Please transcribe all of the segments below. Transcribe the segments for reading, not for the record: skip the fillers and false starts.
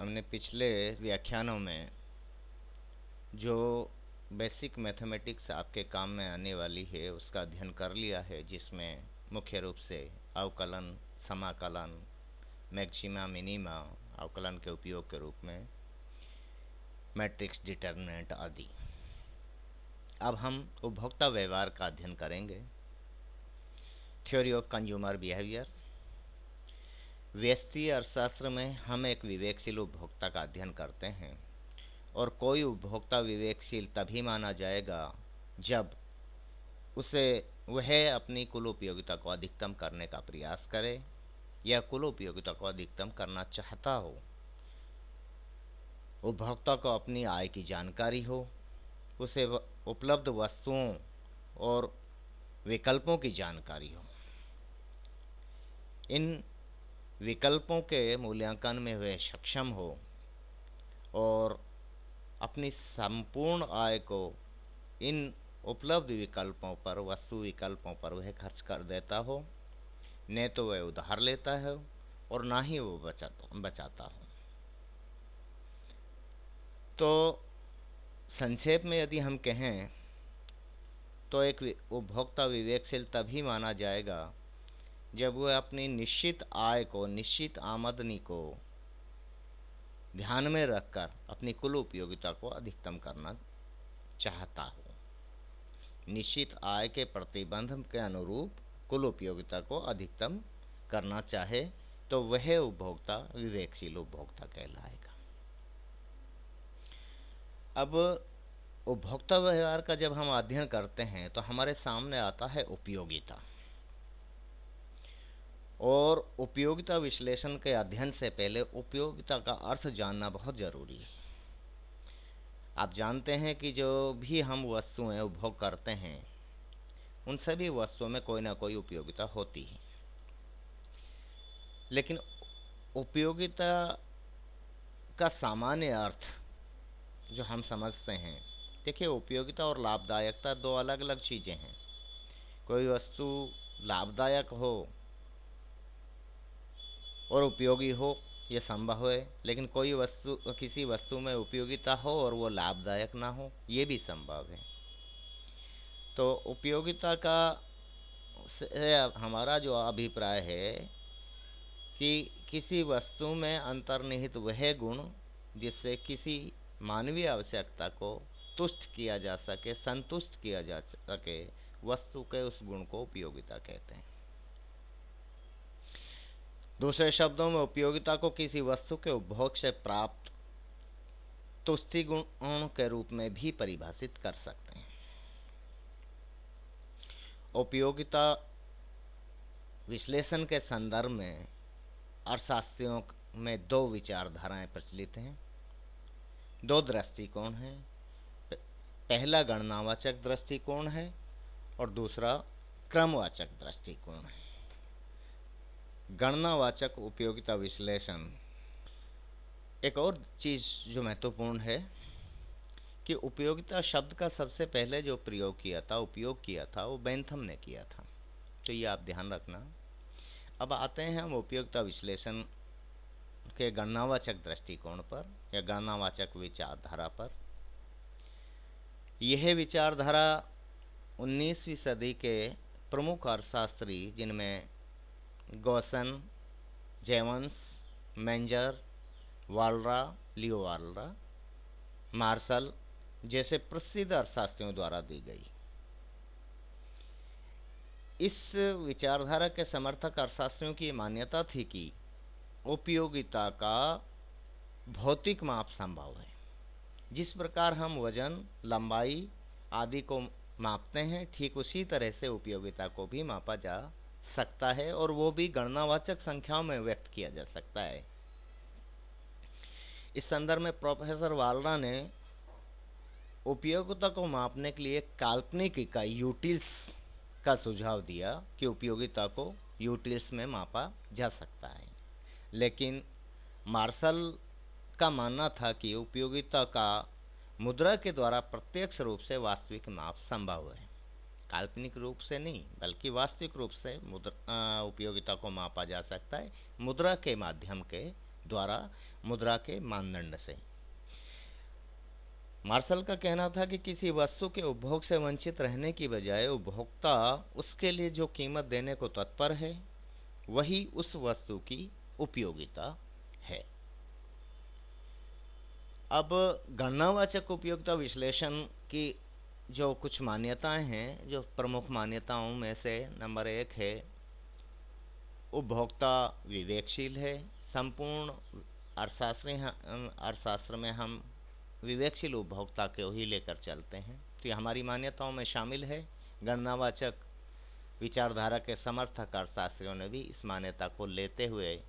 हमने पिछले व्याख्यानों में जो बेसिक मैथमेटिक्स आपके काम में आने वाली है उसका अध्ययन कर लिया है, जिसमें मुख्य रूप से अवकलन, समाकलन, मैक्सिमा, मिनिमा, अवकलन के उपयोग के रूप में मैट्रिक्स, डिटर्मिनेंट आदि। अब हम उपभोक्ता व्यवहार का अध्ययन करेंगे। Theory of consumer behaviour. व्यष्टि अर्थशास्त्र में हम एक विवेकशील उपभोक्ता का अध्ययन करते हैं, और कोई उपभोक्ता विवेकशील तभी माना जाएगा जब वह अपनी कुल उपयोगिता को अधिकतम करने का प्रयास करे या कुल उपयोगिता को अधिकतम करना चाहता हो। उपभोक्ता को अपनी आय की जानकारी हो, उसे उपलब्ध वस्तुओं और विकल्पों की जानकारी हो, इन विकल्पों के मूल्यांकन में वह सक्षम हो और अपनी संपूर्ण आय को इन उपलब्ध विकल्पों पर, वस्तु विकल्पों पर वह खर्च कर देता हो। न तो वह उधार लेता है और ना ही वो बचाता हो। तो संक्षेप में यदि हम कहें तो एक उपभोक्ता विवेकशील तभी माना जाएगा जब वह अपनी निश्चित आय को, निश्चित आमदनी को ध्यान में रखकर अपनी कुल उपयोगिता को अधिकतम करना चाहता हो। निश्चित आय के प्रतिबंध के अनुरूप कुल उपयोगिता को अधिकतम करना चाहे तो वह उपभोक्ता विवेकशील उपभोक्ता कहलाएगा। अब उपभोक्ता व्यवहार का जब हम अध्ययन करते हैं तो हमारे सामने आता है उपयोगिता, और उपयोगिता विश्लेषण के अध्ययन से पहले उपयोगिता का अर्थ जानना बहुत ज़रूरी है। आप जानते हैं कि जो भी हम वस्तुएं उपभोग करते हैं उन सभी वस्तुओं में कोई ना कोई उपयोगिता होती है, लेकिन उपयोगिता का सामान्य अर्थ जो हम समझते हैं, देखिए उपयोगिता और लाभदायकता दो अलग अलग चीज़ें हैं। कोई वस्तु लाभदायक हो और उपयोगी हो यह संभव है, लेकिन किसी वस्तु में उपयोगिता हो और वो लाभदायक ना हो, ये भी संभव है। तो उपयोगिता का से हमारा जो अभिप्राय है कि किसी वस्तु में अंतर्निहित वह गुण जिससे किसी मानवीय आवश्यकता को तुष्ट किया जा सके, संतुष्ट किया जा सके, वस्तु के उस गुण को उपयोगिता कहते हैं। दूसरे शब्दों में उपयोगिता को किसी वस्तु के उपभोग से प्राप्त तुष्टि गुण के रूप में भी परिभाषित कर सकते हैं। उपयोगिता विश्लेषण के संदर्भ में अर्थशास्त्रियों में दो विचारधाराएं प्रचलित हैं, दो दृष्टिकोण हैं। पहला गणनावाचक दृष्टिकोण है और दूसरा क्रमवाचक दृष्टिकोण है। गणनावाचक उपयोगिता विश्लेषण, एक और चीज़ जो महत्वपूर्ण है कि उपयोगिता शब्द का सबसे पहले जो उपयोग किया था वो बेंथम ने किया था, तो ये आप ध्यान रखना। अब आते हैं हम उपयोगिता विश्लेषण के गणनावाचक दृष्टिकोण पर या गणनावाचक विचारधारा पर। यह विचारधारा 19वीं सदी के प्रमुख अर्थशास्त्री, जिनमें गॉसन, जेवंस, मेंजर, वालरा, लियो वालरा, मार्शल जैसे प्रसिद्ध अर्थशास्त्रियों द्वारा दी गई। इस विचारधारा के समर्थक अर्थशास्त्रियों की मान्यता थी कि उपयोगिता का भौतिक माप संभव है। जिस प्रकार हम वजन, लंबाई आदि को मापते हैं, ठीक उसी तरह से उपयोगिता को भी मापा जा सकता है, और वो भी गणनावाचक संख्याओं में व्यक्त किया जा सकता है। इस संदर्भ में प्रोफेसर वालरा ने उपयोगिता को मापने के लिए काल्पनिक इकाई यूटिल्स का सुझाव दिया कि उपयोगिता को यूटिल्स में मापा जा सकता है, लेकिन मार्शल का मानना था कि उपयोगिता का मुद्रा के द्वारा प्रत्यक्ष रूप से वास्तविक माप संभव है। काल्पनिक रूप से नहीं बल्कि वास्तविक रूप से उपयोगिता को मापा जा सकता है मुद्रा के माध्यम के द्वारा मुद्रा के मानदंड से। मार्शल का कहना था कि किसी वस्तु के उपभोग से वंचित रहने की बजाय उपभोक्ता उसके लिए जो कीमत देने को तत्पर है वही उस वस्तु की उपयोगिता है। अब गणनावाचक उपयोगिता विश्लेषण की जो कुछ मान्यताएं हैं, जो प्रमुख मान्यताओं में से नंबर 1 है उपभोक्ता विवेकशील है। संपूर्ण अर्थशास्त्र में हम विवेकशील उपभोक्ता को ही लेकर चलते हैं, तो ये हमारी मान्यताओं में शामिल है। गणनावाचक विचारधारा के समर्थक अर्थशास्त्रियों ने भी इस मान्यता को लेते हुए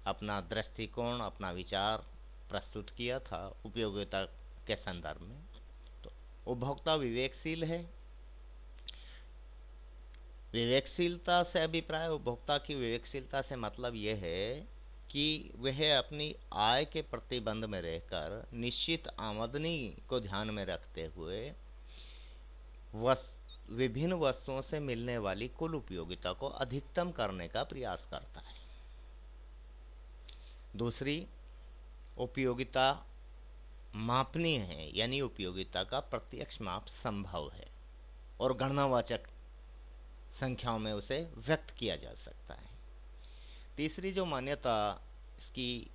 अपना दृष्टिकोण, अपना विचार प्रस्तुत किया था उपयोगिता के संदर्भ में। तो उपभोक्ता विवेकशील है। विवेकशीलता से अभिप्राय, उपभोक्ता की विवेकशीलता से मतलब यह है कि वह अपनी आय के प्रतिबंध में रहकर निश्चित आमदनी को ध्यान में रखते हुए विभिन्न वस्तुओं से मिलने वाली कुल उपयोगिता को अधिकतम करने का प्रयास करता है। दूसरी, उपयोगिता मापनीय है, यानी उपयोगिता का प्रत्यक्ष माप संभव है और गणनावाचक संख्याओं में उसे व्यक्त किया जा सकता है। तीसरी जो मान्यता इसकी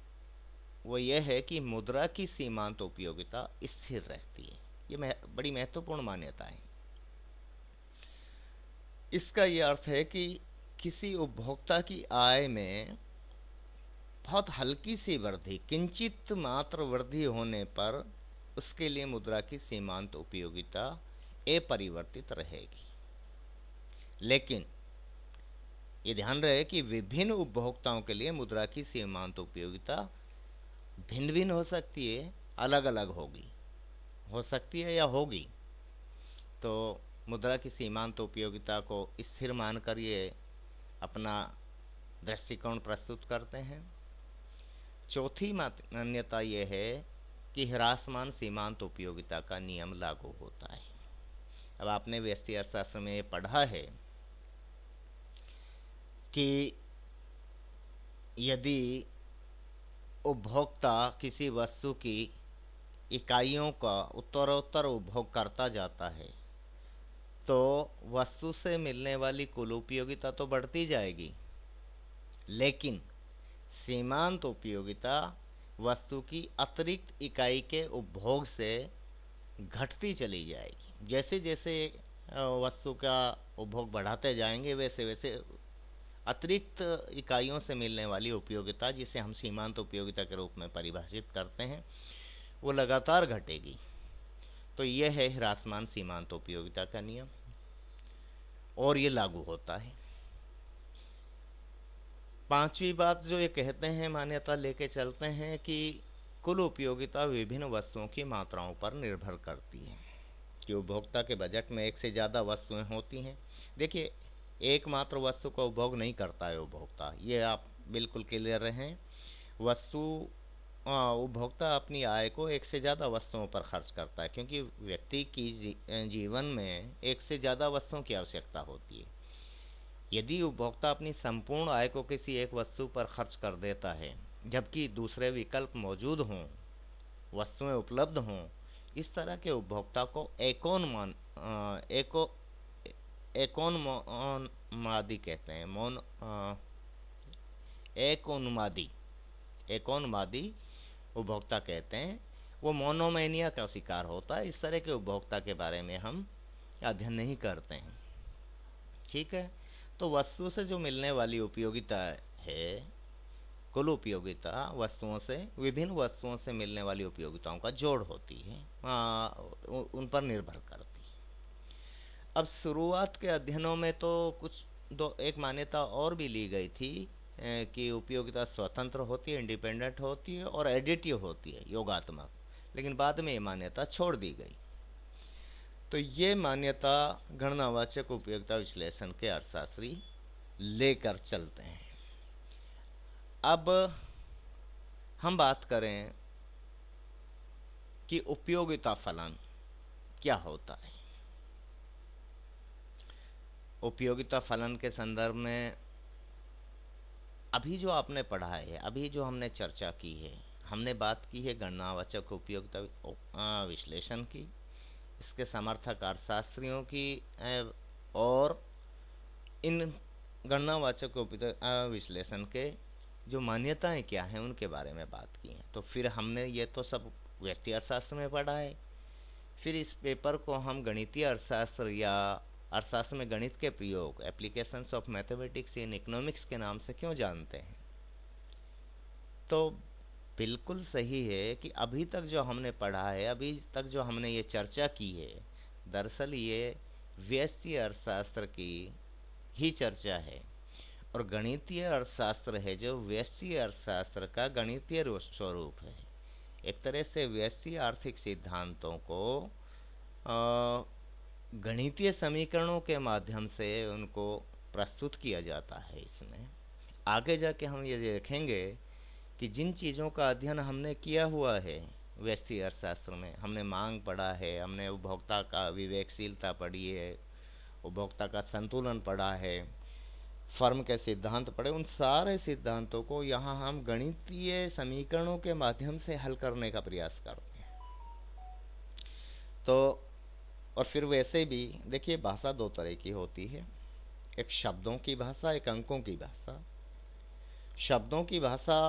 वो यह है कि मुद्रा की सीमांत उपयोगिता स्थिर रहती है। ये बड़ी महत्वपूर्ण मान्यता है। इसका ये अर्थ है कि किसी उपभोक्ता की आय में बहुत हल्की सी वृद्धि, किंचित मात्र वृद्धि होने पर उसके लिए मुद्रा की सीमांत उपयोगिता अपरिवर्तित रहेगी। लेकिन ये ध्यान रहे कि विभिन्न उपभोक्ताओं के लिए मुद्रा की सीमांत उपयोगिता भिन्न भिन्न हो सकती है, अलग अलग होगी, हो सकती है या होगी। तो मुद्रा की सीमांत उपयोगिता को स्थिर मानकर ये अपना दृष्टिकोण प्रस्तुत करते हैं। चौथी मान्यता यह है कि ह्रासमान सीमांत उपयोगिता का नियम लागू होता है। अब आपने व्यष्टि अर्थशास्त्र में ये पढ़ा है कि यदि उपभोक्ता किसी वस्तु की इकाइयों का उत्तरोत्तर उपभोग करता जाता है तो वस्तु से मिलने वाली कुल उपयोगिता तो बढ़ती जाएगी, लेकिन सीमांत उपयोगिता वस्तु की अतिरिक्त इकाई के उपभोग से घटती चली जाएगी। जैसे जैसे वस्तु का उपभोग बढ़ाते जाएंगे वैसे वैसे अतिरिक्त इकाइयों से मिलने वाली उपयोगिता, जिसे हम सीमांत उपयोगिता के रूप में परिभाषित करते हैं, वो लगातार घटेगी। तो यह है ह्रासमान सीमांत उपयोगिता का नियम और ये लागू होता है। पांचवी बात जो ये कहते हैं, मान्यता लेके चलते हैं कि कुल उपयोगिता विभिन्न वस्तुओं की मात्राओं पर निर्भर करती है, कि उपभोक्ता के बजट में एक से ज़्यादा वस्तुएं होती हैं। देखिए, एकमात्र वस्तु का उपभोग नहीं करता है उपभोक्ता, ये आप बिल्कुल क्लियर रहें। उपभोक्ता अपनी आय को एक से ज़्यादा वस्तुओं पर खर्च करता है, क्योंकि व्यक्ति की जीवन में एक से ज़्यादा वस्तुओं की आवश्यकता होती है। यदि उपभोक्ता अपनी संपूर्ण आय को किसी एक वस्तु पर खर्च कर देता है जबकि दूसरे विकल्प मौजूद हों, वस्तुएं उपलब्ध हों, इस तरह के उपभोक्ता को एकोनमादी कहते हैं। एकोनमादी उपभोक्ता कहते हैं। वो मोनोमेनिया का शिकार होता है। इस तरह के उपभोक्ता के बारे में हम अध्ययन नहीं करते हैं। ठीक है, तो वस्तु से जो मिलने वाली उपयोगिता है, कुल उपयोगिता वस्तुओं से, विभिन्न वस्तुओं से मिलने वाली उपयोगिताओं का जोड़ होती है, उन पर निर्भर करती है। अब शुरुआत के अध्ययनों में तो एक मान्यता और भी ली गई थी कि उपयोगिता स्वतंत्र होती है, इंडिपेंडेंट होती है और एडिटिव होती है, योगात्मक, लेकिन बाद में ये मान्यता छोड़ दी गई। तो ये मान्यता गणनावाचक उपयोगिता विश्लेषण के अर्थशास्त्री लेकर चलते हैं। अब हम बात करें कि उपयोगिता फलन क्या होता है। उपयोगिता फलन के संदर्भ में अभी जो आपने पढ़ा है, अभी जो हमने चर्चा की है, हमने बात की है गणनावाचक उपयोगिता विश्लेषण की, इसके समर्थक अर्थशास्त्रियों की, और इन गणनावाचक उपयोगिता विश्लेषण के जो मान्यताएं क्या हैं उनके बारे में बात की है। तो फिर हमने ये तो सब व्यष्टि अर्थशास्त्र में पढ़ा है। फिर इस पेपर को हम गणितीय अर्थशास्त्र या अर्थशास्त्र में गणित के प्रयोग, applications of mathematics in economics के नाम से क्यों जानते हैं? तो बिल्कुल सही है कि अभी तक जो हमने पढ़ा है, अभी तक जो हमने ये चर्चा की है, दरअसल ये व्यष्टि अर्थशास्त्र की ही चर्चा है। और गणितीय अर्थशास्त्र है जो व्यष्टि अर्थशास्त्र का गणितीय स्वरूप है। एक तरह से व्यष्टि आर्थिक सिद्धांतों को गणितीय समीकरणों के माध्यम से उनको प्रस्तुत किया जाता है। इसमें आगे जाके हम ये देखेंगे कि जिन चीज़ों का अध्ययन हमने किया हुआ है व्यष्टि अर्थशास्त्र में, हमने मांग पढ़ा है, हमने उपभोक्ता का विवेकशीलता पढ़ी है, उपभोक्ता का संतुलन पढ़ा है, फर्म के सिद्धांत पढ़े, उन सारे सिद्धांतों को यहाँ हम गणितीय समीकरणों के माध्यम से हल करने का प्रयास करते हैं। तो और फिर वैसे भी देखिए, भाषा दो तरह की होती है, एक शब्दों की भाषा, एक अंकों की भाषा। शब्दों की भाषा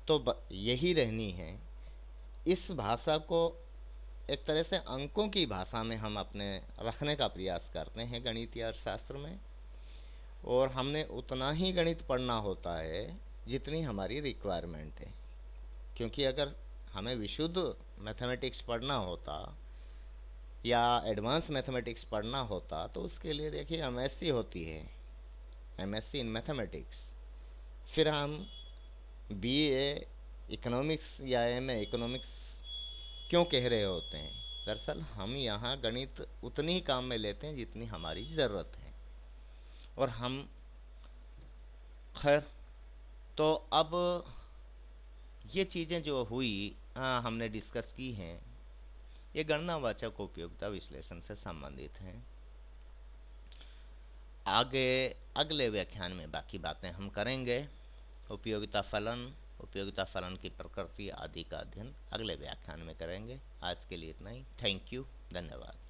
तो यही रहनी है। इस भाषा को एक तरह से अंकों की भाषा में हम अपने रखने का प्रयास करते हैं गणितीय अर्थशास्त्र में। और हमने उतना ही गणित पढ़ना होता है जितनी हमारी रिक्वायरमेंट है, क्योंकि अगर हमें विशुद्ध मैथमेटिक्स पढ़ना होता या एडवांस मैथमेटिक्स पढ़ना होता तो उसके लिए देखिए एमएससी होती है, एमएससी इन मैथमेटिक्स। फिर हम बीए इकोनॉमिक्स या एमए इकोनॉमिक्स क्यों कह रहे होते हैं? दरअसल हम यहाँ गणित उतनी ही काम में लेते हैं जितनी हमारी ज़रूरत है। और हम खैर, तो अब ये चीज़ें जो हुई हमने डिस्कस की हैं, ये गणनावाचक उपयोगिता विश्लेषण से संबंधित हैं। आगे अगले व्याख्यान में बाकी बातें हम करेंगे। उपयोगिता फलन की प्रकृति आदि का अध्ययन अगले व्याख्यान में करेंगे। आज के लिए इतना ही। थैंक यू, धन्यवाद।